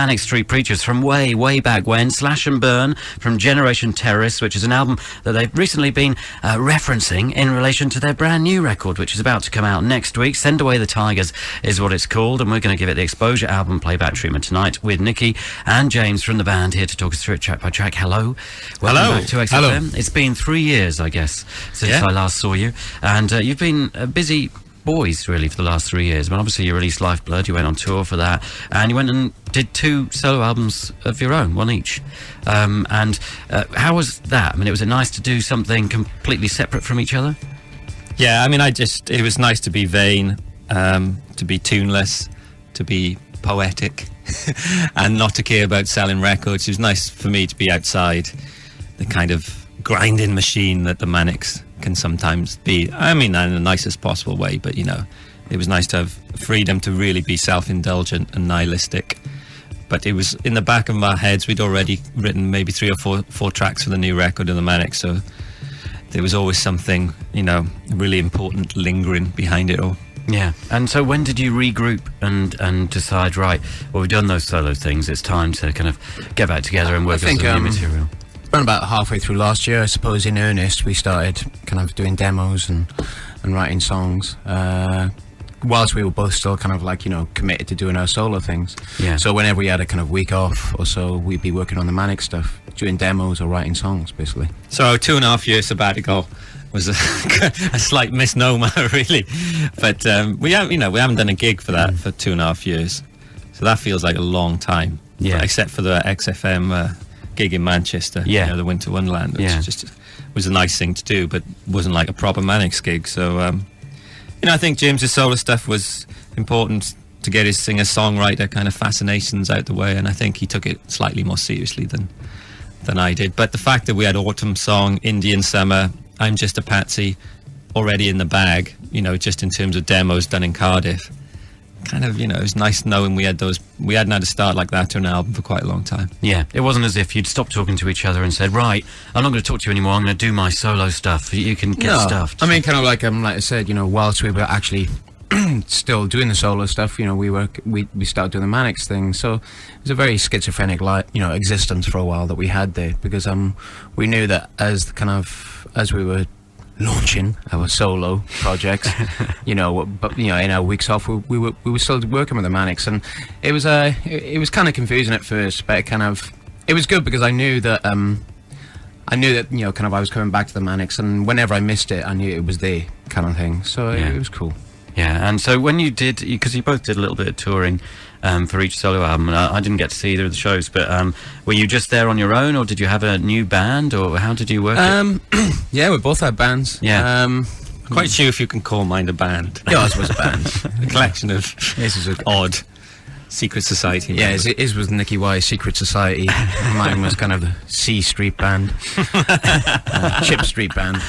Manic Street Preachers from way back when. Slash and Burn from Generation Terrorists, which is an album that they've recently been referencing in relation to their brand new record, which is about to come out next week. Send Away the Tigers is what it's called, and we're going to give it the X-Posure album playback treatment tonight with Nicky and James from the band here to talk us through it track by track. Hello. Welcome back to XFM. Hello. It's been 3 years, I guess, since I last saw you, and you've been busy boys really for the last 3 years. But obviously you released Lifeblood, you went on tour for that, and you went and did 2 solo albums of your own, one each. And how was that? I mean, was it nice to do something completely separate from each other? Yeah, I mean, it was nice to be vain, to be tuneless, to be poetic, and not to care about selling records. It was nice for me to be outside the kind of grinding machine that the Manics can sometimes be. I mean, in the nicest possible way, but you know, it was nice to have freedom to really be self-indulgent and nihilistic. But it was in the back of our heads. We'd already written maybe 3 or 4 tracks for the new record of the Manics, so there was always something, you know, really important lingering behind it all. Yeah. And so when did you regroup and decide, right, well, we've done those solo things, it's time to kind of get back together and work on some new material? Around about halfway through last year, I suppose, in earnest, we started kind of doing demos and writing songs, whilst we were both still kind of like, you know, committed to doing our solo things. Yeah. So whenever we had a kind of week off or so, we'd be working on the Manic stuff, doing demos or writing songs, basically. So 2.5 years sabbatical was a slight misnomer, really. But we haven't done a gig for that for 2.5 years. So that feels like a long time. Yeah. Except for the XFM gig in Manchester, yeah, you know, the Winter Wonderland, which just was a nice thing to do, but wasn't like a proper Manics gig. So, you know, I think James's solo stuff was important to get his singer-songwriter kind of fascinations out the way, and I think he took it slightly more seriously than I did. But the fact that we had Autumn Song, Indian Summer, I'm Just a Patsy already in the bag, you know, just in terms of demos done in Cardiff, kind of, you know, it was nice knowing we hadn't had a start like that to an album for quite a long time. Yeah, it wasn't as if you'd stopped talking to each other and said, right, I'm not going to talk to you anymore, I'm going to do my solo stuff, you can get stuffed. I mean, kind of like I said, you know, whilst we were actually still doing the solo stuff, you know, we started doing the Manics thing, so it was a very schizophrenic, you know, existence for a while that we had there, because we knew that as we were launching our solo projects, you know, but you know, in our weeks off, we were still working with the Manics, and it was kind of confusing at first, but it was good because I knew that you know, kind of I was coming back to the Manics, and whenever I missed it, I knew it was there, kind of thing. So it was cool. Yeah, and so when you did, because you both did a little bit of touring for each solo album, and I didn't get to see either of the shows, but were you just there on your own, or did you have a new band, or how did you work it? Yeah, we both had bands. Yeah. Quite sure if you can call mine a band. Yours was a band. A collection of odd secret society. Yeah, his was Nicky Y's Secret Society. Mine was kind of the C Street Band, Chip Street Band,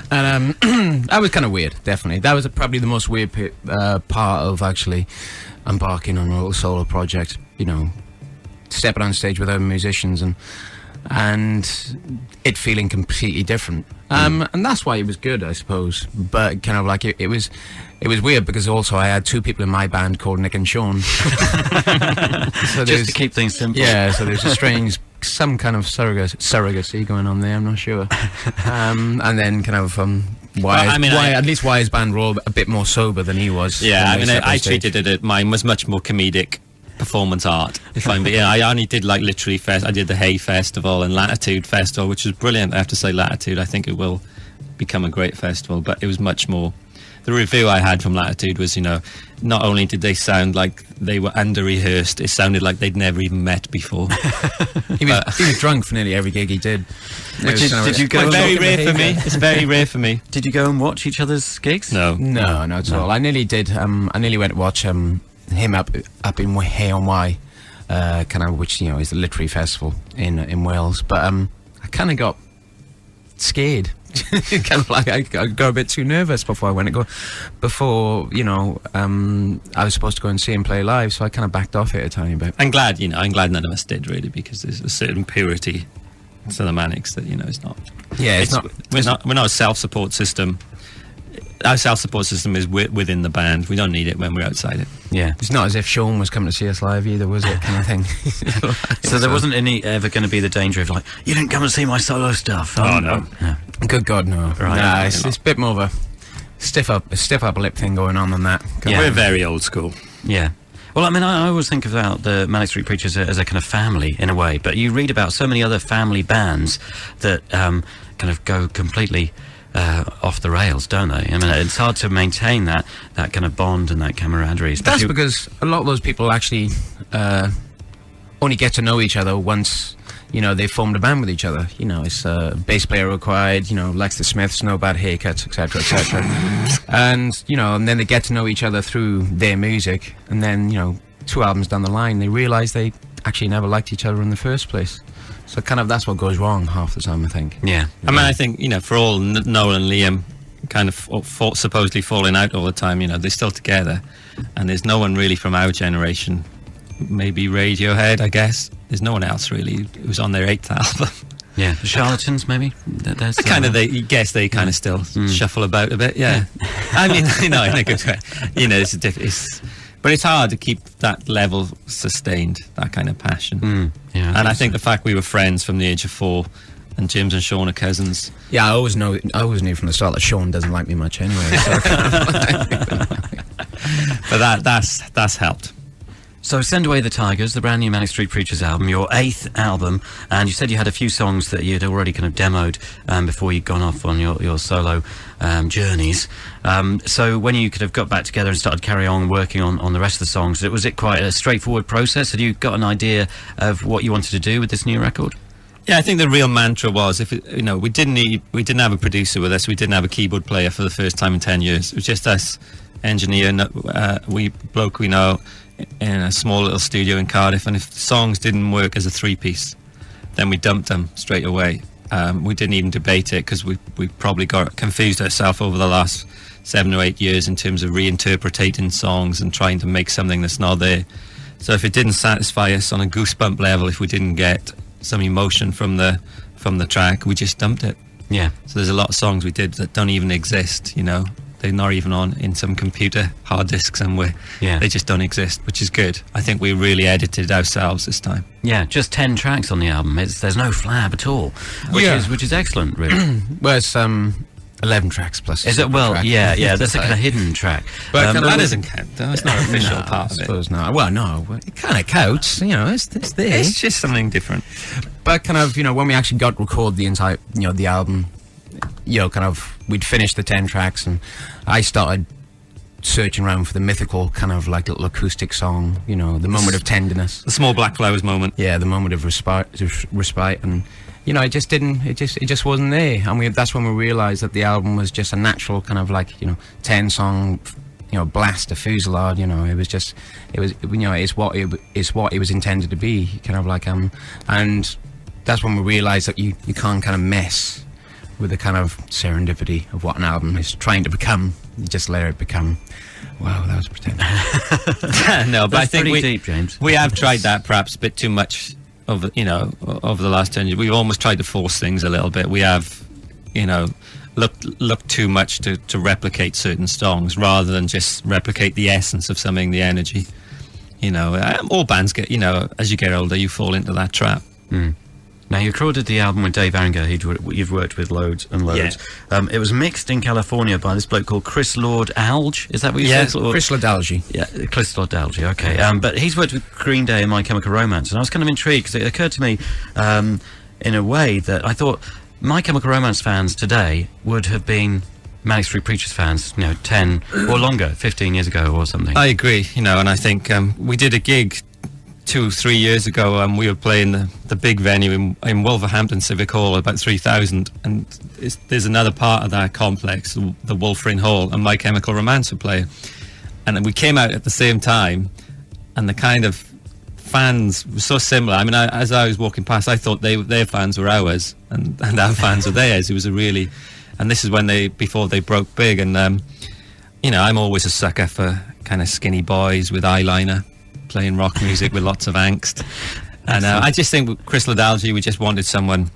and that was kind of weird. Definitely, that was probably the most weird part of actually embarking on a little solo project. You know, stepping on stage with other musicians and it feeling completely different. And that's why it was good, I suppose. But kind of like it was weird because also I had 2 people in my band called Nick and Sean. So just to keep things simple. Yeah, so there's a strange, some kind of surrogacy going on there, I'm not sure. And then kind of at least why his band were all a bit more sober than he was. Yeah, I mean, I treated it, mine was much more comedic performance art, I only did like literary I did the Hay Festival and Latitude Festival, which was brilliant. I have to say, Latitude, I think it will become a great festival, but it was much more. The review I had from Latitude was, you know, not only did they sound like they were under-rehearsed, it sounded like they'd never even met before. He was drunk for nearly every gig he did. Did you go? Very rare for me. It's very rare for me. Did you go and watch each other's gigs? No, not at all. I nearly did. I nearly went to watch him up in Hay-on-Wye, kind of, which, you know, is the literary festival in Wales. But I kind of got scared. Kind of like I got a bit too nervous before I went to go. Before, you know, I was supposed to go and see him play live, so I kind of backed off it a tiny bit. I'm glad none of us did, really, because there's a certain purity to the Manics that, you know, it's not. Yeah, we're not a self-support system. our self-support system is within the band. We don't need it when we're outside it. Yeah. It's not as if Sean was coming to see us live either, was it? Kind of thing. So there wasn't ever going to be the danger of like, you didn't come and see my solo stuff. Oh, no. Good God, no. Right. Nah, it's a bit more of a stiff upper lip thing going on than that. Yeah. We're very old school. Yeah. Well, I mean, I always think about the Manic Street Preachers as a kind of family, in a way, but you read about so many other family bands that kind of go completely off the rails, don't they? I mean, it's hard to maintain that kind of bond and that camaraderie. That's because a lot of those people actually only get to know each other once, you know, they formed a band with each other. You know, it's bass player required, you know, likes the Smiths, no bad haircuts, etc., etc. And, you know, and then they get to know each other through their music, and then, you know, 2 albums down the line, they realise they actually never liked each other in the first place. So kind of that's what goes wrong half the time, I think. Yeah. I mean, I think, you know, for all Noel and Liam kind of supposedly falling out all the time, you know, they're still together. And there's no one really from our generation, maybe Radiohead, I guess. There's no one else really who's on their 8th album. Yeah. The Charlatans, maybe? There's Kind of, they kind of still shuffle about a bit, yeah. I mean, you know, in a good way. You know, but it's hard to keep that level sustained, that kind of passion. Yeah, and I think the fact we were friends from the age of 4, and James and Sean are cousins. Yeah, I always knew from the start that Sean doesn't like me much anyway. So But that's helped. So Send Away the Tigers, the brand new Manic Street Preachers album, your 8th album, and you said you had a few songs that you'd already kind of demoed before you'd gone off on your solo journeys. So when you could have got back together and started carry on working on the rest of the songs, was it quite a straightforward process? Had you got an idea of what you wanted to do with this new record? Yeah, I think the real mantra was, we didn't have a producer with us, we didn't have a keyboard player for the first time in 10 years. It was just us, engineer, we know, in a small little studio in Cardiff, and if the songs didn't work as a 3-piece, then we dumped them straight away. We didn't even debate it, because we probably got confused ourselves over the last 7 or 8 years in terms of reinterpreting songs and trying to make something that's not there. So if it didn't satisfy us on a goosebump level, if we didn't get some emotion from the track, we just dumped it. Yeah. So there's a lot of songs we did that don't even exist, you know. They're not even in some computer hard disk somewhere. Yeah. They just don't exist, which is good. I think we really edited ourselves this time. Yeah, just 10 tracks on the album. There's no flab at all, which is excellent, really. well, it's 11 tracks plus. Is it? Well, track. yeah. That's a kind of hidden track. But that doesn't count, though. It's not an official No, part I of it. suppose not. Well, no, it kind of counts. You know, it's there. It's just something different. But kind of, you know, when we actually got to record the entire, you know, the album, you know, kind of, we'd finished the 10 tracks, and I started searching around for the mythical kind of like little acoustic song, you know, the moment of tenderness. The Small Black Flowers moment. Yeah, the moment of respite, and you know, it just wasn't there. And that's when we realised that the album was just a natural kind of like, you know, 10-song, you know, blast, a fusillade. You know, it's what it was intended to be. Kind of like and that's when we realised that you can't kind of mess with the kind of serendipity of what an album is trying to become. You just let it become. Wow, that was pretentious. No, but That's I think pretty deep, James. we have tried that perhaps a bit too much over the last 10 years. We've almost tried to force things a little bit. We have, you know, looked too much to replicate certain songs rather than just replicate the essence of something, the energy. You know, all bands get, you know, as you get older, you fall into that trap. Now, you recorded the album with Dave Aringer, who you've worked with loads and loads. Yeah. It was mixed in California by this bloke called Chris Lord Alge. Is that what you said? Chris Lord-Alge. Yeah, Chris Lord Alge, okay. But he's worked with Green Day and My Chemical Romance, and I was kind of intrigued, because it occurred to me in a way that I thought My Chemical Romance fans today would have been Manic Street Preachers fans, you know, 10 or longer, 15 years ago or something. I agree, you know, and I think we did a gig 2-3 years ago, we were playing the big venue in Wolverhampton Civic Hall, about 3,000, and there's another part of that complex, the Wolfring Hall, and My Chemical Romance were playing, and we came out at the same time, and the kind of fans were so similar. I mean, as I was walking past, I thought their fans were ours, and our fans were theirs. It was and this is before they broke big, and you know, I'm always a sucker for kind of skinny boys with eyeliner playing rock music with lots of angst, and I just think with Chris Lord-Alge, we just wanted someone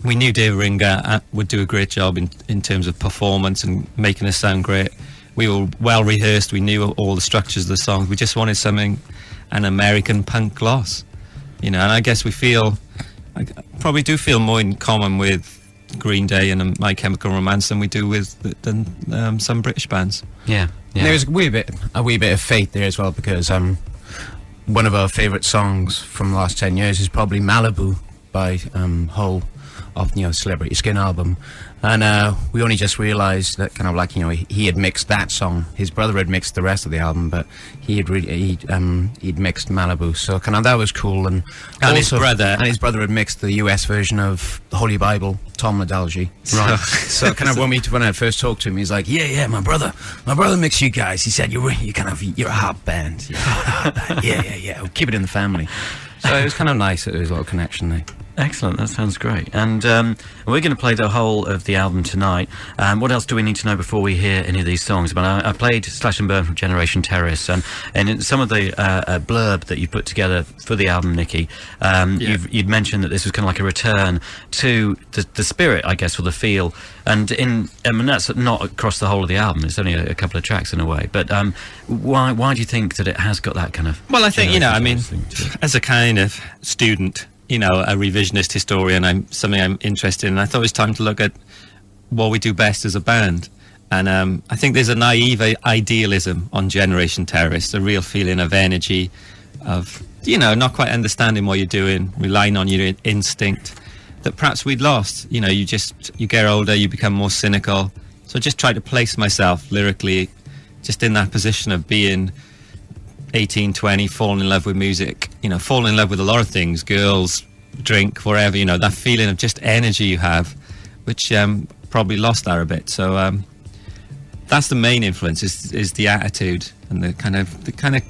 we knew Dave Ringer would do a great job in terms of performance and making us sound great. We were well rehearsed. We knew all the structures of the songs. We just wanted an American punk gloss, And I guess I probably do feel more in common with Green Day and My Chemical Romance than we do with some British bands. Yeah. There was a wee bit of fate there as well, because one of our favourite songs from the last 10 years is probably Malibu by Hull, off Celebrity Skin album, and we only just realised that kind of like he had mixed that song. His brother had mixed the rest of the album, but he'd mixed Malibu, so kind of that was cool. And his brother had mixed the US version of the Holy Bible, Tom Ladalji. Right. So kind of when I first talked to him, he's like, yeah, my brother mixed you guys. He said you're a hot band. Yeah. We'll keep it in the family. So it was kind of nice that there was a little connection there. Excellent, that sounds great. And we're going to play the whole of the album tonight. What else do we need to know before we hear any of these songs? I played Slash and Burn from Generation Terrace, and in some of the blurb that you put together for the album, Nicky, you'd mentioned that this was kind of like a return to the spirit, I guess, or the feel. And that's not across the whole of the album. It's only a couple of tracks in a way. But why do you think that it has got that kind of... Well, I think, as a kind of student, a revisionist historian, something I'm interested in. I thought it was time to look at what we do best as a band. And I think there's a naive idealism on Generation Terrorist, a real feeling of energy, of, not quite understanding what you're doing, relying on your instinct, that perhaps we'd lost. You get older, you become more cynical. So I just try to place myself lyrically just in that position of being 18, 20, falling in love with music, falling in love with a lot of things, girls, drink, whatever, that feeling of just energy you have, which probably lost that a bit. So that's the main influence, is the attitude and the kind of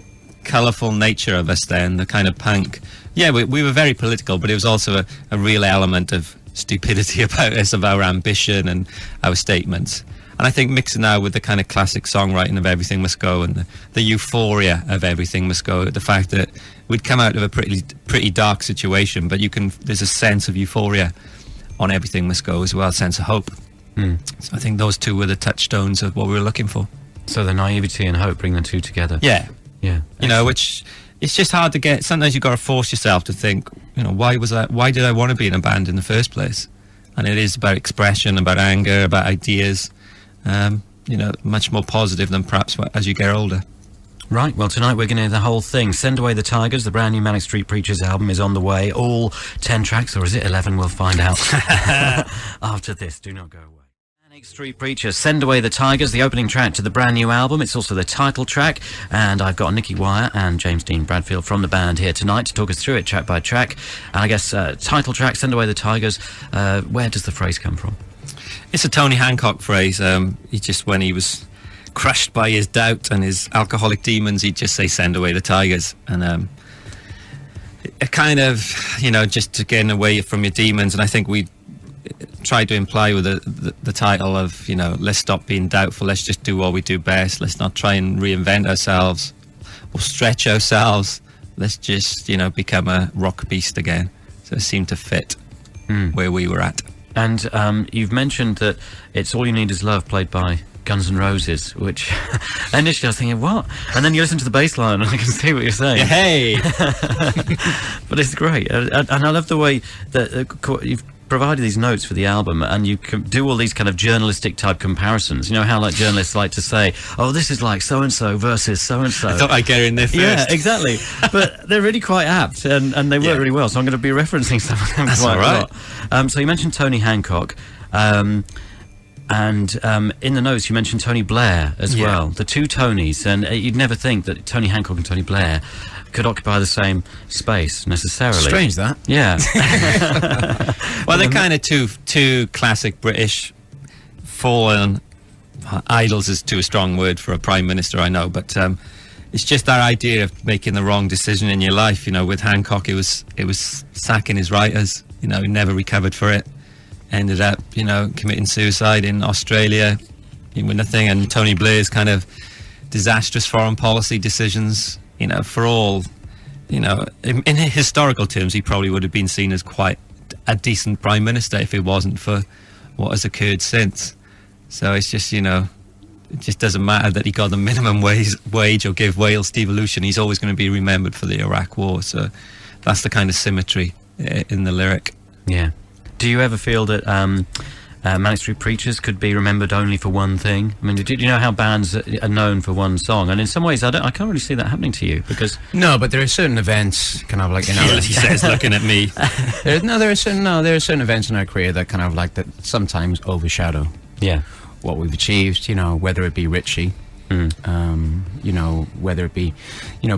colourful nature of us then, the kind of punk. Yeah, we were very political, but it was also a real element of stupidity about us, of our ambition and our statements. And I think mixing now with the kind of classic songwriting of Everything Must Go and the euphoria of Everything Must Go, the fact that we'd come out of a pretty dark situation, but there's a sense of euphoria on Everything Must Go as well, a sense of hope. So I think those two were the touchstones of what we were looking for. So the naivety and hope, bring the two together. Yeah. Excellent. Which it's just hard to get. Sometimes you've got to force yourself to think, why did I want to be in a band in the first place? And it is about expression, about anger, about ideas. Much more positive than perhaps as you get older. Right, well, tonight we're going to hear the whole thing. Send Away the Tigers, the brand new Manic Street Preachers album, is on the way. All 10 tracks, or is it 11? We'll find out after this. Do not go away. Manic Street Preachers, Send Away the Tigers, the opening track to the brand new album. It's also the title track, and I've got Nicky Wire and James Dean Bradfield from the band here tonight to talk us through it track by track. And I guess title track, Send Away the Tigers, where does the phrase come from? It's a Tony Hancock phrase. When he was crushed by his doubt and his alcoholic demons, he'd just say, "Send away the tigers." And it kind of, just to get away from your demons. And I think we tried to imply with the title of, let's stop being doubtful. Let's just do what we do best. Let's not try and reinvent ourselves or stretch ourselves. Let's just, become a rock beast again. So it seemed to fit where we were at. And you've mentioned that it's All You Need Is Love, played by Guns N' Roses, which initially I was thinking, what? And then you listen to the bass line and I can see what you're saying. Hey! But it's great. And I love the way that you've provided these notes for the album, and you can do all these kind of journalistic type comparisons. How like journalists like to say, oh, this is like so-and-so versus so-and-so. I thought I'd get in there first. Yeah, exactly. But they're really quite apt, and they work really well, so I'm going to be referencing some of them quite a lot. So you mentioned Tony Hancock, and in the notes you mentioned Tony Blair as well, the two Tonys, and you'd never think that Tony Hancock and Tony Blair could occupy the same space necessarily. Strange that. Yeah. Well, they're kind of two classic British fallen idols is too a strong word for a prime minister, I know, but it's just that idea of making the wrong decision in your life. With Hancock, it was sacking his writers. He never recovered for it. Ended up, committing suicide in Australia with nothing. And Tony Blair's kind of disastrous foreign policy decisions, for all, in historical terms, he probably would have been seen as quite a decent prime minister if it wasn't for what has occurred since. So it's just, it just doesn't matter that he got the minimum wage or gave Wales devolution. He's always going to be remembered for the Iraq War. So that's the kind of symmetry in the lyric. Yeah. Do you ever feel that Manic Street Preachers could be remembered only for one thing? I mean, do you know how bands are known for one song? And in some ways, I can't really see that happening to you, because... No, but there are certain events, kind of like, he says, looking at me. There are certain events in our career that kind of like that sometimes overshadow what we've achieved, whether it be Richey, whether it be,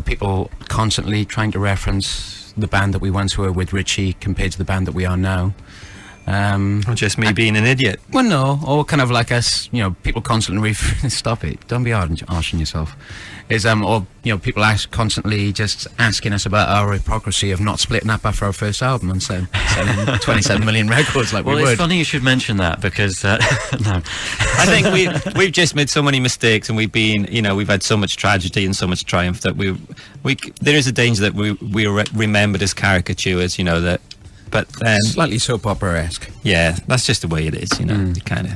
people constantly trying to reference the band that we once were with Richey compared to the band that we are now. Or just me being an idiot. Well, no, or kind of like us, people constantly stop it, don't be harsh on yourself. Or people constantly just asking us about our hypocrisy of not splitting up after our first album and selling 27 million records like we would. Well, it's funny you should mention that, because no, I think we've just made so many mistakes, and we've been, we've had so much tragedy and so much triumph that there is a danger that we are remembered as caricatures, that. But then, slightly soap opera-esque. Yeah, that's just the way it is, You kind of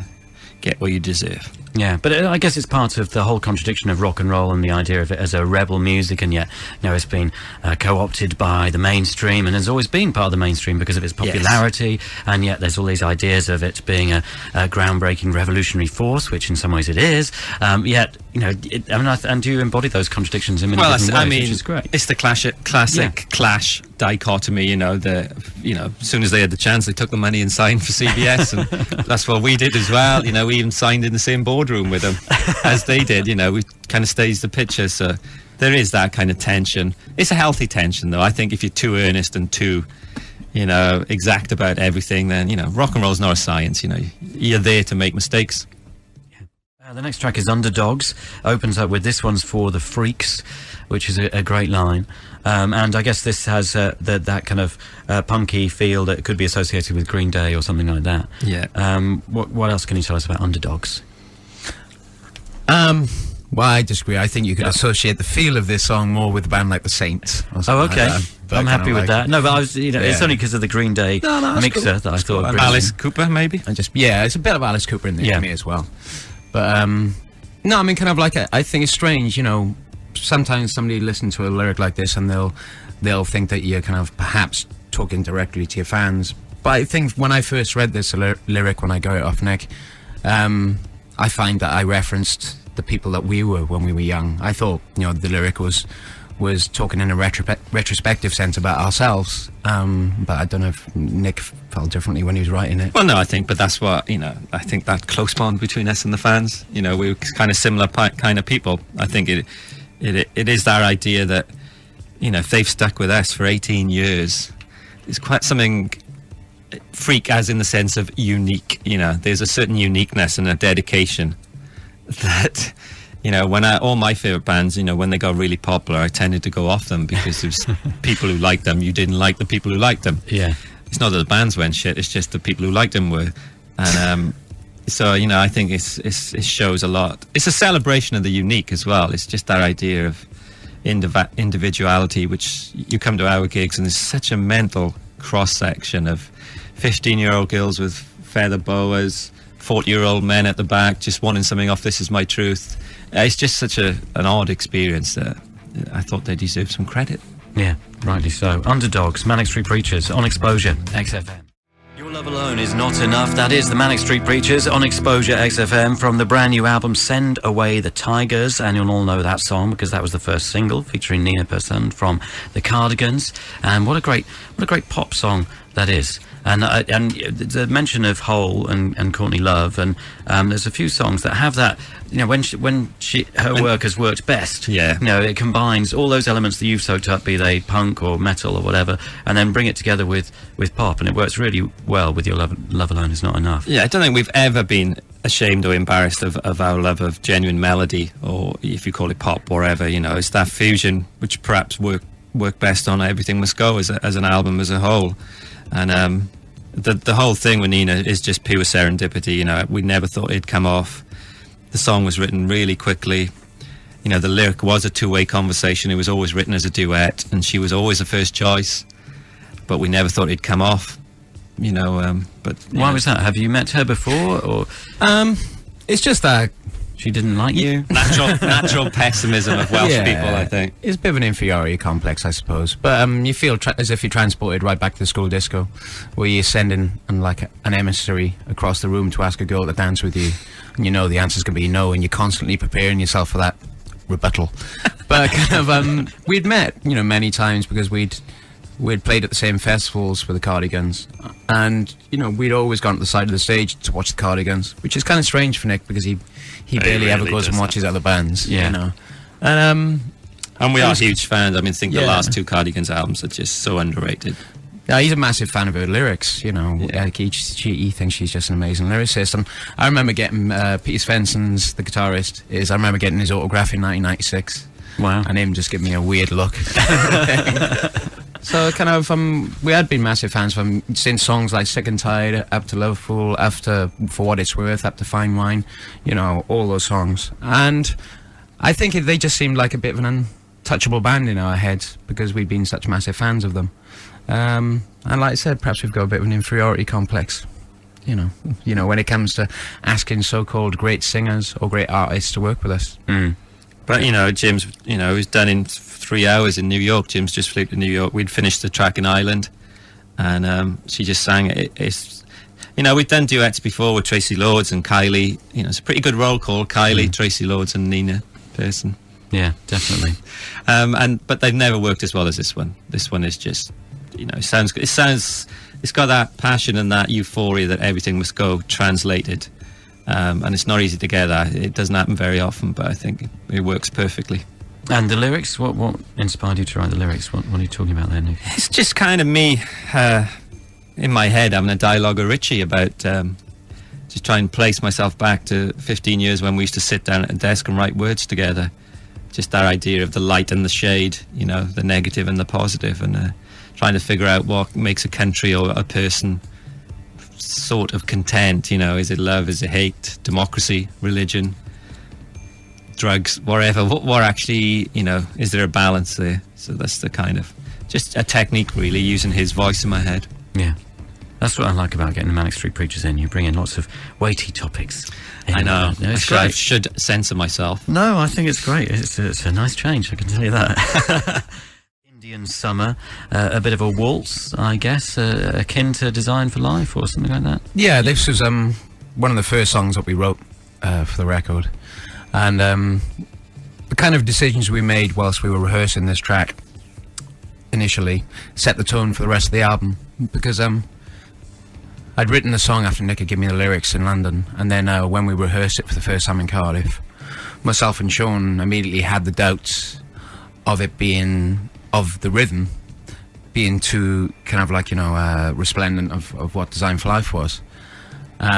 get what you deserve. Yeah, but I guess it's part of the whole contradiction of rock and roll and the idea of it as a rebel music, and yet, it's been co-opted by the mainstream, and has always been part of the mainstream because of its popularity, and yet there's all these ideas of it being a groundbreaking revolutionary force, which in some ways it is, yet, and do you embody those contradictions in many different ways, which is great. It's the classic Clash dichotomy, as soon as they had the chance, they took the money and signed for CBS, and that's what we did as well. We even signed in the same boardroom with them as they did. We kind of staged the picture, so there is that kind of tension. It's a healthy tension, though. I think if you're too earnest and too exact about everything, then rock and roll's not a science. You're there to make mistakes. The next track is Underdogs. Opens up with "This One's for the Freaks," which is a great line. And I guess this has that kind of punky feel that could be associated with Green Day or something like that. Yeah. What else can you tell us about Underdogs? Well, I disagree. I think you could associate the feel of this song more with a band like the Saints. Oh, okay. I'm happy with that. No, but I was, it's only because of the Green Day mixer cool. that I thought. Cool. Alice Cooper, maybe. And it's a bit of Alice Cooper in there for me as well. But no, I mean, kind of like I think it's strange. Sometimes somebody listens to a lyric like this and they'll think that you're kind of perhaps talking directly to your fans. But I think when I first read this lyric, when I got it off Nick, I find that I referenced the people that we were when we were young. I thought, the lyric was talking in a retrospective sense about ourselves. But I don't know if Nick felt differently when he was writing it. Well, no, but that's what, I think that close bond between us and the fans, we're kind of similar kind of people. I think it is that idea that, if they've stuck with us for 18 years, it's quite something freak, as in the sense of unique. There's a certain uniqueness and a dedication that, when all my favourite bands, when they got really popular, I tended to go off them because there's people who liked them. You didn't like the people who liked them. Yeah. It's not that the bands went shit, it's just the people who liked them were. And so, I think it shows a lot. It's a celebration of the unique as well. It's just that idea of individuality, which you come to our gigs and there's such a mental cross-section of 15-year-old girls with feather boas, 40-year-old men at the back just wanting something off This Is My Truth. It's just such an odd experience that I thought they deserved some credit. Yeah, rightly so. Underdogs, Manic Street Preachers, on X-Posure, XFM. Your love alone is not enough. That is the Manic Street Preachers on X-Posure XFM from the brand new album Send Away the Tigers, and you'll all know that song because that was the first single featuring Nina Persson from the Cardigans. And what a great pop song that is. And the mention of Hole and Courtney Love, and there's a few songs that have that. When her work has worked best. Yeah. It combines all those elements that you've soaked up, be they punk or metal or whatever, and then bring it together with pop, and it works really well with Your Love Alone Is Not Enough. Yeah, I don't think we've ever been ashamed or embarrassed of our love of genuine melody, or if you call it pop, whatever. It's that fusion which perhaps work best on Everything Must Go as an album as a whole. And the whole thing with Nina is just pure serendipity. We never thought it'd come off. The song was written really quickly. The lyric was a two-way conversation. It was always written as a duet, and she was always the first choice. But we never thought it'd come off. But Why was that? Have you met her before, or It's just that she didn't like you? natural pessimism of Welsh people, I think. It's a bit of an inferiority complex, I suppose. But you feel as if you're transported right back to the school disco, where you're sending like an emissary across the room to ask a girl to dance with you, and you know the answer's going to be no, and you're constantly preparing yourself for that rebuttal. But kind of, we'd met, many times because we'd played at the same festivals with the Cardigans, and we'd always gone to the side of the stage to watch the Cardigans, which is kind of strange for Nick because he barely ever goes and watches other bands. And we are huge fans. I think the last two Cardigans albums are just so underrated. Yeah, he's a massive fan of her lyrics, Like he thinks she's just an amazing lyricist. And I remember getting Peter Svensson's, the guitarist, I remember getting his autograph in 1996. Wow. And him just giving me a weird look. So kind of, we had been massive fans of him since songs like Sick and Tired, up to Liverpool, after For What It's Worth, up to Fine Wine, all those songs. And I think they just seemed like a bit of an untouchable band in our heads because we'd been such massive fans of them. And like I said, perhaps we've got a bit of an inferiority complex, when it comes to asking so-called great singers or great artists to work with us. Mm. But, Jim's, it was done in 3 hours in New York. Jim's just flew to New York. We'd finished the track in Ireland, and she just sang it. It's, we'd done duets before with Tracy Lords and Kylie. It's a pretty good roll call, Kylie, Tracy Lords and Nina Pearson. Yeah, definitely. But they've never worked as well as this one. This one is just, it sounds good. It's got that passion and that euphoria that everything must go translated. And it's not easy to get that. It doesn't happen very often, but I think it works perfectly. And the lyrics? What inspired you to write the lyrics? What are you talking about there, Nick? It's just kind of me in my head having a dialogue with Richey about just trying to place myself back to 15 years when we used to sit down at a desk and write words together. Just that idea of the light and the shade, the negative and the positive, and trying to figure out what makes a country or a person sort of content. Is it love, is it hate, democracy, religion, drugs, whatever, what actually, is there a balance there? So that's the kind of just a technique, really, using his voice in my head. Yeah, that's what I like about getting the Manic Street Preachers in. You bring in lots of weighty topics. I know. I Great. should censor myself. No, I think it's great. It's a nice change, I can tell you that. Indian Summer, a bit of a waltz, I guess, akin to Design for Life or something like that. Yeah, this was one of the first songs that we wrote for the record. And the kind of decisions we made whilst we were rehearsing this track initially set the tone for the rest of the album, because I'd written the song after Nick had given me the lyrics in London, and then when we rehearsed it for the first time in Cardiff, myself and Sean immediately had the doubts of it being, of the rhythm being too kind of like, resplendent of what Design for Life was.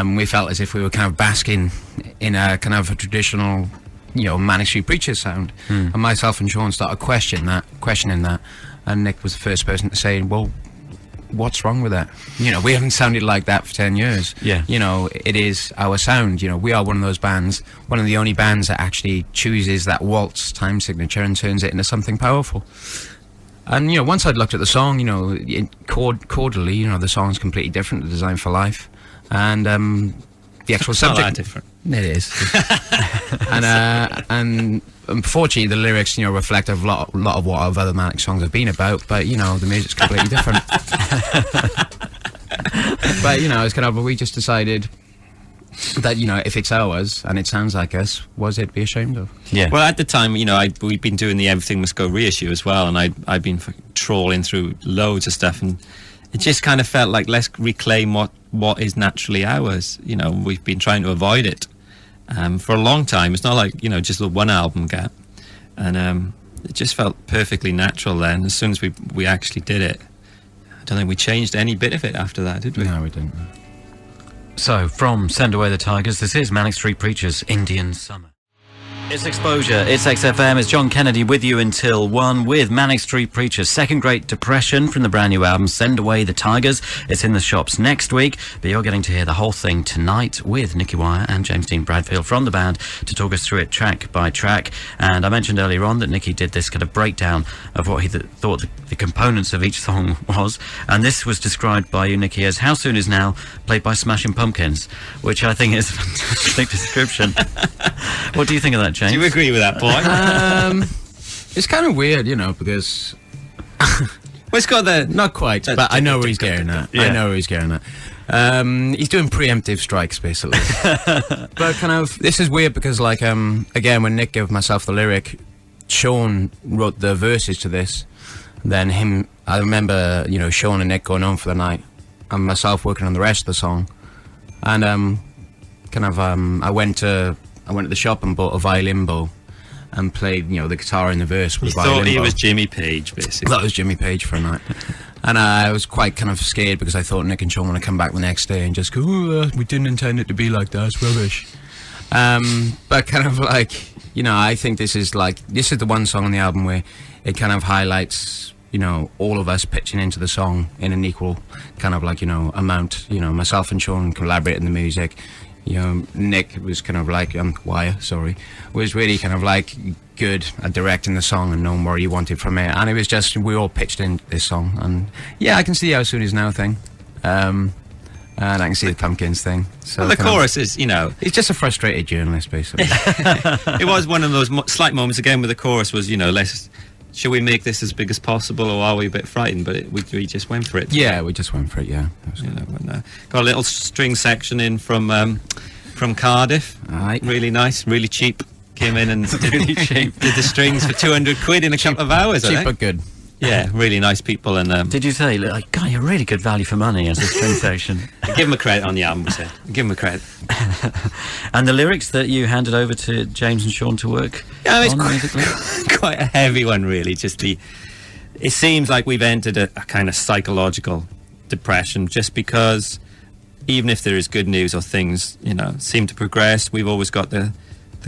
We felt as if we were kind of basking in a kind of a traditional, Manic Street Preachers sound. And myself and Sean started questioning that, and Nick was the first person to say, well, what's wrong with that? We haven't sounded like that for 10 years. Yeah. It is our sound. We are one of those bands, one of the only bands that actually chooses that waltz time signature and turns it into something powerful. And, once I'd looked at the song, chordally, the song's completely different to Design for Life. And the actual subject... Not that different. It is. and unfortunately, the lyrics, reflect a lot of what our other Manic songs have been about, but, the music's completely different. But, it's kind of... We just decided that, if it's ours and it sounds like us, was it to be ashamed of? Yeah. Well, at the time, we'd been doing the Everything Must Go reissue as well, and I'd been trawling through loads of stuff, and it just kind of felt like, let's reclaim what is naturally ours. We've been trying to avoid it for a long time. It's not like, just the one album gap. And it just felt perfectly natural then. As soon as we actually did it, I don't think we changed any bit of it after that, did we? No, we didn't. So, from Send Away the Tigers, this is Manic Street Preachers' Indian Summer. It's Exposure, it's XFM, it's John Kennedy with you until 1 with Manic Street Preachers' Second Great Depression from the brand new album Send Away the Tigers. It's in the shops next week, but you're getting to hear the whole thing tonight with Nicky and James Dean Bradfield from the band to talk us through it track by track. And I mentioned earlier on that Nicky did this kind of breakdown of what he thought the components of each song was, and this was described by you, Nicky, as How Soon Is Now, played by Smashing Pumpkins, which I think is a fantastic description. What do you think of that, James? Do you agree with that, boy? It's kind of weird, because... Well, it's got the... Not quite, but I know where he's getting at. Yeah. I know where he's getting at. He's doing preemptive strikes, basically. But kind of... This is weird because, again, when Nick gave myself the lyric, Sean wrote the verses to this. Then him... I remember, Sean and Nick going home for the night, and myself working on the rest of the song. And, I went to the shop and bought a violin bow and played, the guitar in the verse with a violin bow. Thought he was Jimmy Page, basically. That was Jimmy Page for a night. And I was quite kind of scared because I thought Nick and Sean want to come back the next day and just go, we didn't intend it to be like that, it's rubbish. But kind of I think this is the one song on the album where it kind of highlights, all of us pitching into the song in an equal kind of amount. Myself and Sean collaborating the music. Nick was kind of was really kind of good at directing the song and knowing what he wanted from it, and it was just we all pitched in this song, and yeah, I can see the How Soon Is Now thing, and I can see the Pumpkins thing. So the chorus is, he's just a frustrated journalist, basically. It was one of those slight moments again where the chorus was, should we make this as big as possible, or are we a bit frightened? But we just went for it. Yeah, we just went for it. Yeah, got a little string section in from Cardiff. Right. Really nice, really cheap. Came in and did the strings for 200 quid in a couple of hours. Cheap but good. Yeah, really nice people. And did you say, God, you're really good value for money as a string section? Give him a credit on the album, we said. Give him a credit. And the lyrics that you handed over to James and Sean to work on musically? Quite a heavy one, really. It seems like we've entered a kind of psychological depression, just because even if there is good news or things, seem to progress, we've always got the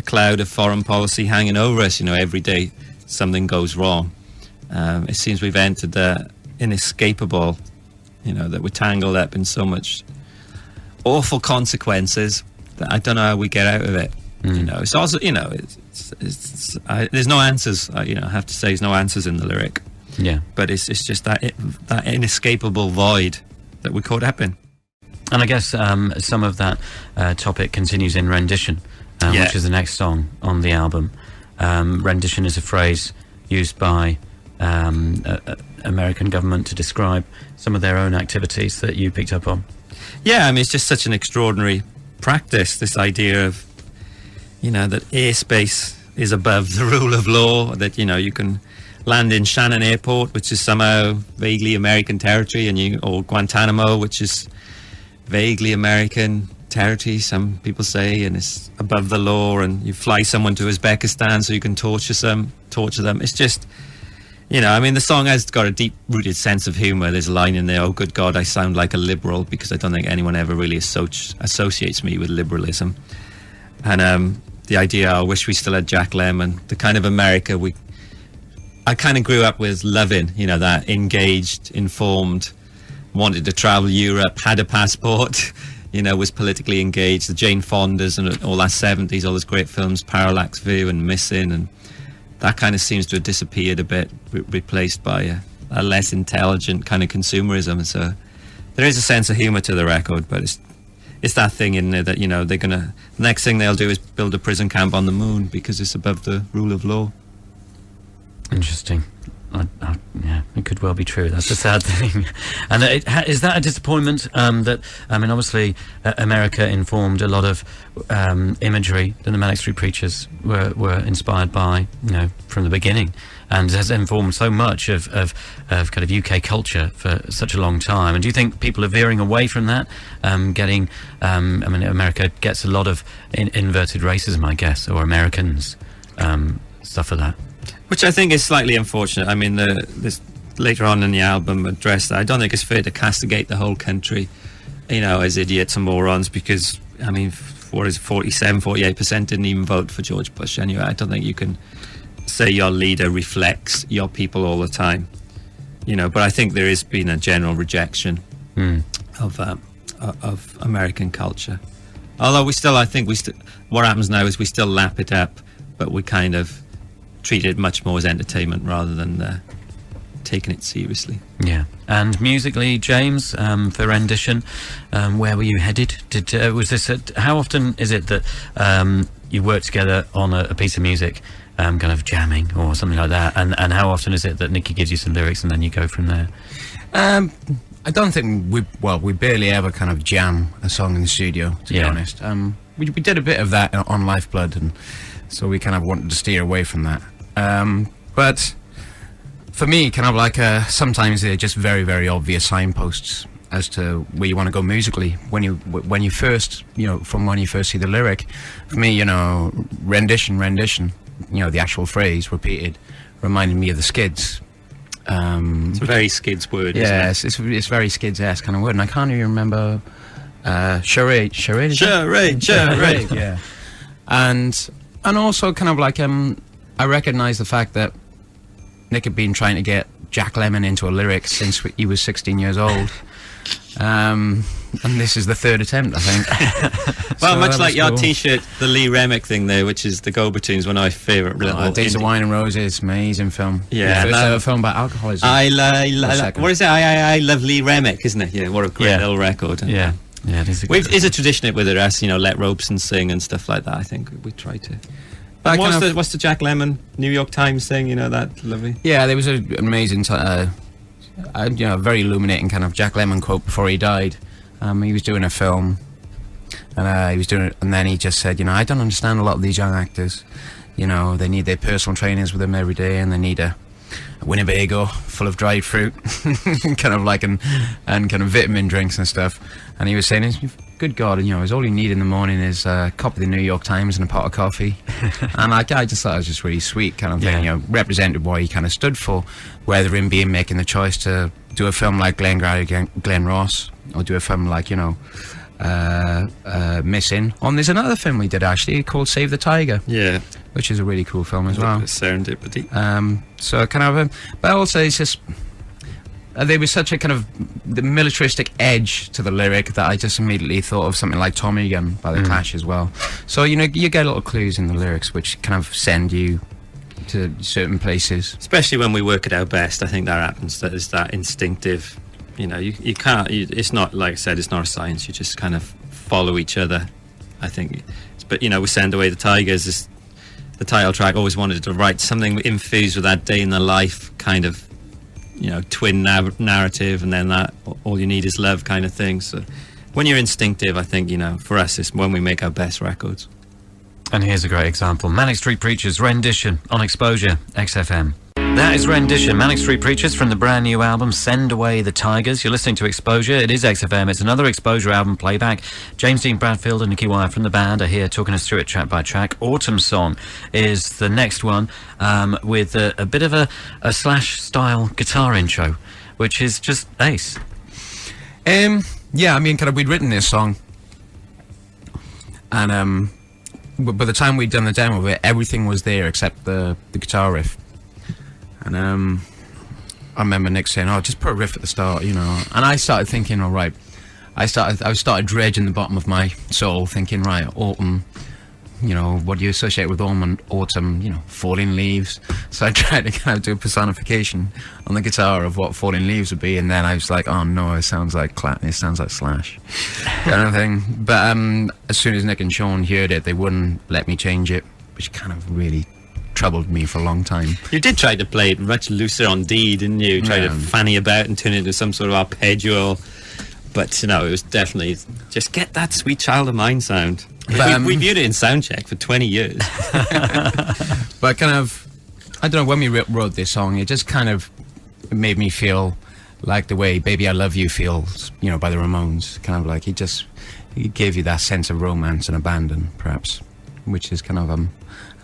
cloud of foreign policy hanging over us. Every day something goes wrong. It seems we've entered the inescapable, that we're tangled up in so much awful consequences that I don't know how we get out of it. It's also, there's no answers. I have to say, there's no answers in the lyric. Yeah. But it's just that inescapable void that we're caught up in. And I guess some of that topic continues in Rendition, which is the next song on the album. Rendition is a phrase used by American government to describe some of their own activities that you picked up on. Yeah, it's just such an extraordinary practice, this idea of, that airspace is above the rule of law, that, you can land in Shannon Airport, which is somehow vaguely American territory, or Guantanamo, which is vaguely American territory, some people say, and it's above the law, and you fly someone to Uzbekistan so you can torture them. It's just... the song has got a deep-rooted sense of humour. There's a line in there, oh, good God, I sound like a liberal, because I don't think anyone ever really associates me with liberalism. And the idea, I wish we still had Jack Lemmon, the kind of America I kind of grew up with loving, that engaged, informed, wanted to travel Europe, had a passport, was politically engaged, the Jane Fondas and all that 70s, all those great films, Parallax View and Missing, and that kind of seems to have disappeared a bit, replaced by a less intelligent kind of consumerism. So there is a sense of humour to the record, but it's that thing in there that, the next thing they'll do is build a prison camp on the moon because it's above the rule of law. Interesting. Yeah, it could well be true. That's a sad thing. And is that a disappointment that, obviously America informed a lot of imagery that the Manic Street Preachers were inspired by, from the beginning, and has informed so much of kind of UK culture for such a long time. And do you think people are veering away from that? America gets a lot of inverted racism, I guess, or Americans, stuff like that. Which I think is slightly unfortunate. This later on in the album addressed that. I don't think it's fair to castigate the whole country, as idiots and morons, because, what is it, 47-48% didn't even vote for George Bush anyway. I don't think you can say your leader reflects your people all the time, but I think there has been a general rejection of American culture. Although what happens now is we still lap it up, but we kind of treat it much more as entertainment rather than taking it seriously. Yeah. And musically, James, for rendition, where were you headed? Was this how often is it that you work together on a piece of music, kind of jamming or something like that, and how often is it that Nicky gives you some lyrics and then you go from there? I don't think we barely ever kind of jam a song in the studio, to be honest. We did a bit of that on Lifeblood, and so we kind of wanted to steer away from that. But for me, kind of like sometimes they're just very, very obvious signposts as to where you want to go musically. When you first see the lyric, for me, rendition, the actual phrase repeated, reminded me of the Skids. It's a very Skids word, isn't it? Yes, it's very Skids-esque kind of word, and I can't even remember. Charade, yeah. And also kind of like I recognise the fact that Nick had been trying to get Jack Lemmon into a lyric since he was 16 years old. And this is the third attempt, I think. Well, so much like your T-shirt, the Lee Remick thing there, which is the Go-Betweens, one of my favourite little... Days of Wine and Roses, amazing film. Yeah. First ever film about alcoholism. What is it? I love Lee Remick, isn't it? Yeah, what a great little record. Yeah. Yeah, it is. It's a tradition with us, let Robeson sing and stuff like that. I think we try to. But what's the Jack Lemmon New York Times thing? That lovely. Yeah, there was an amazing, very illuminating kind of Jack Lemmon quote before he died. He was doing a film, and he was doing it, and then he just said, I don't understand a lot of these young actors. They need their personal trainers with them every day, and they need a Winnebago full of dried fruit, kind of like and kind of vitamin drinks and stuff. And he was saying, good God, all you need in the morning is a copy of the New York Times and a pot of coffee. And I just thought it was just really sweet kind of thing, represented what he kind of stood for, whether in making the choice to do a film like Glenn Ross, or do a film like, Missing. There's another film we did actually called Save the Tiger. Yeah. Which is a really cool film as well. Serendipity. So kind of, but also it's just, there was such a kind of the militaristic edge to the lyric that I just immediately thought of something like Tommy Gun by The Clash as well. So, you get little clues in the lyrics which kind of send you to certain places. Especially when we work at our best, I think that happens. That is that instinctive, you can't, it's not, like I said, it's not a science. You just kind of follow each other, I think. But, we Send Away the Tigers, the title track, always wanted to write something infused with that day in the life kind of, twin narrative, and then that all you need is love kind of thing. So when you're instinctive, I think, for us, it's when we make our best records. And here's a great example. Manic Street Preachers, Rendition, on X-Posure, XFM. That is Rendition, Manic Street Preachers, from the brand new album Send Away the Tigers. You're listening to X-Posure. It is XFM. It's another X-Posure album playback. James Dean Bradfield and Nicky from the band are here talking us through it track by track. Autumn Song is the next one, with a bit of a Slash-style guitar intro, which is just ace. Yeah, we'd written this song, and by the time we'd done the demo of it, everything was there except the guitar riff. And I remember Nick saying, just put a riff at the start, And I started thinking, all right. I started dredging the bottom of my soul, thinking, right, autumn, what do you associate with autumn, falling leaves. So I tried to kind of do a personification on the guitar of what falling leaves would be, and then I was like, oh no, it sounds like Slash, kind of thing. But as soon as Nick and Sean heard it, they wouldn't let me change it, which kind of really troubled me for a long time. You did try to play it much looser on D, didn't you? Try to fanny about and turn it into some sort of arpeggial. But, it was definitely just get that Sweet Child of Mine sound. We viewed it in soundcheck for 20 years. But kind of, I don't know, when we wrote this song, it just kind of made me feel like the way Baby I Love You feels, by the Ramones. Kind of like, it gave you that sense of romance and abandon, perhaps, which is kind of,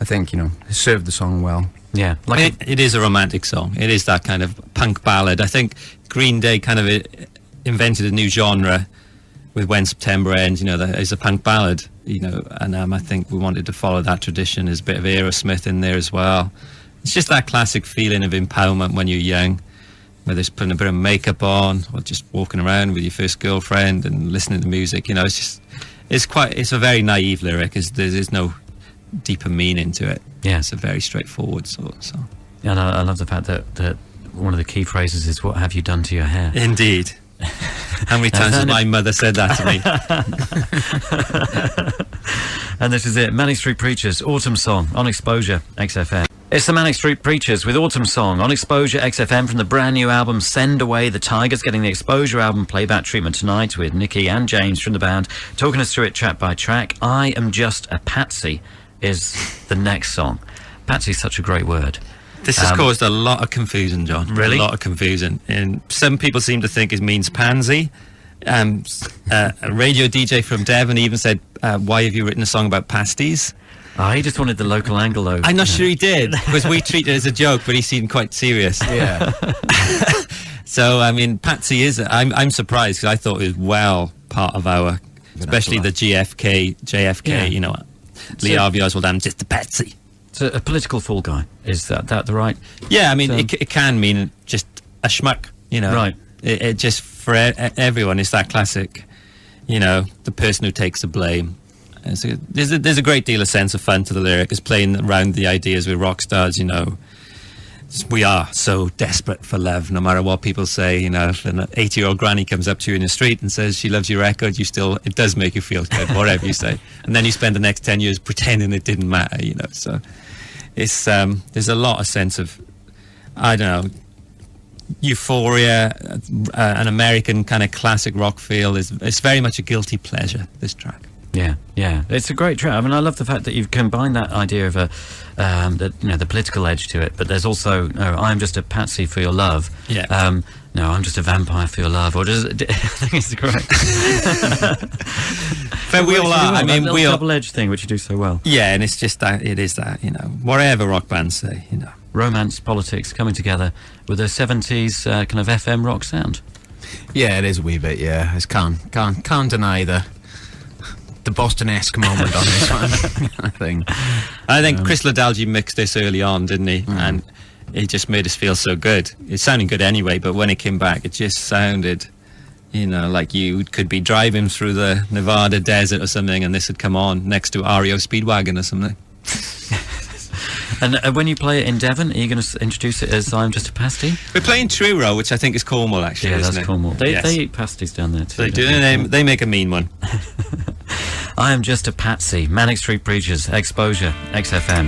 I think, it served the song well. Yeah. It is a romantic song. It is that kind of punk ballad. I think Green Day kind of invented a new genre with When September Ends, that is a punk ballad. you know, and I think we wanted to follow that tradition. There's a bit of Aerosmith in there as well. It's just that classic feeling of empowerment when you're young, whether it's putting a bit of makeup on or just walking around with your first girlfriend and listening to music. You know, it's a very naive lyric. There's no deeper meaning to it. Yeah. It's a very straightforward sort of song. Yeah, and I love the fact that one of the key phrases is, "What have you done to your hair?" Indeed. How many times has my mother said that to me? And this is it, Manic Street Preachers, Autumn Song on X-Posure, XFM. It's the Manic Street Preachers with Autumn Song on X-Posure, XFM from the brand new album Send Away the Tigers, getting the X-Posure album playback treatment tonight with Nicky and James from the band, talking us through it track by track. I Am Just a Patsy is the next song. Patsy is such a great word. This has caused a lot of confusion, John. Really? A lot of confusion. And some people seem to think it means pansy. A radio DJ from Devon even said, why have you written a song about pasties? Oh, he just wanted the local angle, though. I'm not sure he did, because we treated it as a joke, but he seemed quite serious. Yeah. So, I mean, Patsy is... I'm surprised, because I thought it was well part of our... Especially the JFK, Yeah. you know, Lee Harvey Oswald, I'm just a Patsy. So a political fall guy. Is that the right... Yeah, I mean, it can mean just a schmuck, you know. Right. It just, for everyone, it's that classic, you know, the person who takes the blame. There's a great deal of sense of fun to the lyric. It's playing around the ideas with rock stars, you know. We are so desperate for love, no matter what people say, you know. If an 80-year-old granny comes up to you in the street and says she loves your record, it does make you feel good, whatever you say. And then you spend the next 10 years pretending it didn't matter, you know. So it's there's a lot of sense of, I don't know, euphoria, an American kind of classic rock feel. It's very much a guilty pleasure, this track. Yeah, it's a great track. I mean, I love the fact that you've combined that idea of the political edge to it, but there's also, I'm just a patsy for your love. Yeah. No, I'm just a vampire for your love. Or does it, I think it's correct. But we all are. I mean, we double-edged thing which you do so well. Yeah, and it's just that it is that, you know, whatever rock bands say, you know, romance, politics coming together with a 70s kind of FM rock sound. Yeah, it is a wee bit. Yeah, I can't deny the Boston-esque moment on this one. I think Chris Ladalgi mixed this early on, didn't he? And it just made us feel so good. It sounded good anyway, but when it came back, it just sounded, you know, like you could be driving through the Nevada desert or something, and this had come on next to REO Speedwagon or something. And when you play it in Devon, are you going to introduce it as I'm Just a Pasty? We're playing Truro, which I think is Cornwall, actually. Yeah, isn't that's it? Cornwall. They Yes. eat pasties down there too. They do. They make a mean one. I Am Just a Patsy. Manic Street Preachers, X-Posure, XFM.